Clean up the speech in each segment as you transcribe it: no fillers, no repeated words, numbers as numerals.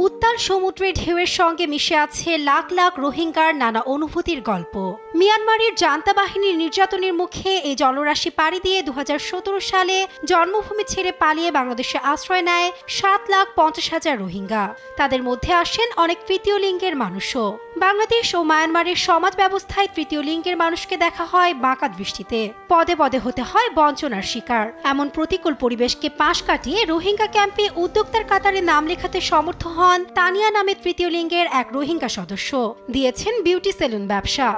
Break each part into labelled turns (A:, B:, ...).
A: উত্তাল সমুদ্রের ঢেউয়ের সঙ্গে মিশে আছে লাখ লাখ রোহিঙ্গার নানা অনুভূতির গল্প। মিয়ানমারের জান্তা বাহিনীর নির্যাতনের মুখে এই জলরাশি পাড়ি দিয়ে ২০১৭ সালে জন্মভূমি ছেড়ে পালিয়ে বাংলাদেশে আশ্রয় নেয় ৭,৫০,০০০ রোহিঙ্গা। তাদের মধ্যে আসেন অনেক তৃতীয় লিঙ্গের মানুষও। বাংলাদেশ ও মায়ানমারের সমাজ ব্যবস্থায় তৃতীয় লিঙ্গের মানুষকে দেখা হয় বাঁকা দৃষ্টিতে, পদে পদে হতে হয় বঞ্চনার শিকার। এমন প্রতিকূল পরিবেশকে পাশ কাটিয়ে রোহিঙ্গা ক্যাম্পে উদ্যোক্তার কাতারে নাম লেখাতে সমর্থ হন তানিয়া নামে তৃতীয় লিঙ্গের এক রোহিঙ্গা সদস্য। দিয়েছেন বিউটি সেলুন ব্যবসা।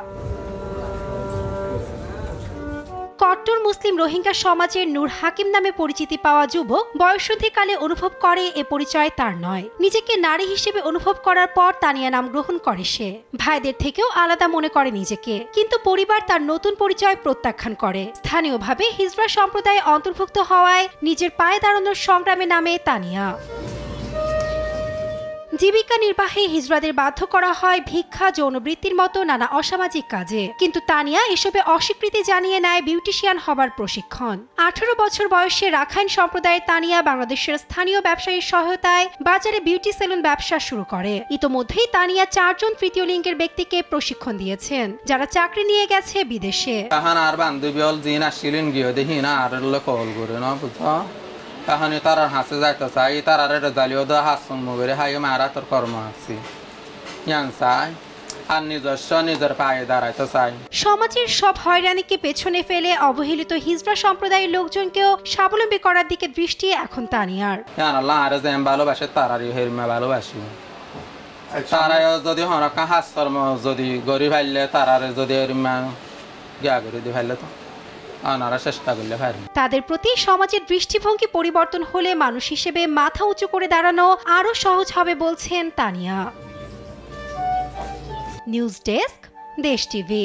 A: কট্টর মুসলিম রোহিঙ্গা সমাজের নূর হাকিম নামে পরিচিতি পাওয়া যুবক বয়সন্ধিকালে অনুভব করে এ পরিচয় তার নয়। নিজেকে নারী হিসেবে অনুভব করার পর তানিয়া নাম গ্রহণ করে সে। ভাইদের থেকেও আলাদা মনে করে নিজেকে, কিন্তু পরিবার তার নতুন পরিচয় প্রত্যাখ্যান করে। স্থানীয়ভাবে হিজড়া সম্প্রদায়ে অন্তর্ভুক্ত হওয়ায় নিজের পায়ে দাঁড়ানোর সংগ্রামে নামে তানিয়া। জীবিকা নির্বাহে হিজড়াদের বাধ্য করা হয় ভিক্ষা, যৌনবৃত্তির মতো নানা অসামাজিক কাজে, কিন্তু তানিয়া এসবে অস্বীকৃতি জানিয়ে নেয় বিউটিশিয়ান হবার প্রশিক্ষণ। ১৮ বছর বয়সে রাখাইন সম্প্রদায়ের তানিয়া বাংলাদেশের স্থানীয় ব্যবসায়ীর সহায়তায় বাজারে বিউটি সেলুন ব্যবসা শুরু করে। ইতোমধ্যেই তানিয়া ৪ জন তৃতীয় লিঙ্গের ব্যক্তিকে প্রশিক্ষণ দিয়েছেন, যারা চাকরি নিয়ে গেছে বিদেশে।
B: তাহলে তারা হাসে যাইতে চাই, তারা জালিও দা হাসন মুগরে হাই মারা তোর কর্ম আছি চাই আর নিজের পায়ে দাঁড়াইতে চাই।
A: সমাজের সব হয়রানিকে পেছনে ফেলে অবহেলিত হিজড়া সম্প্রদায়ের লোকজনকেও স্বাবলম্বী করার দিকে দৃষ্টি এখন তানিয়ার।
B: আল্লাহ আর যে ভালোবাসে তারারই হেরমা ভালোবাসি। তারা যদি হরকা হাস্যর্ম যদি গরিব হাইলে তারারে যদি হেরমা গিয়া করে দি ফাইলে তো
A: তাদের প্রতি সমাজের দৃষ্টিভঙ্গি পরিবর্তন হলে মানুষ হিসেবে মাথা উঁচু করে দাঁড়ানো আরো সহজ হবে বলছেন তানিয়া। নিউজ ডেস্ক, দেশ টিভি।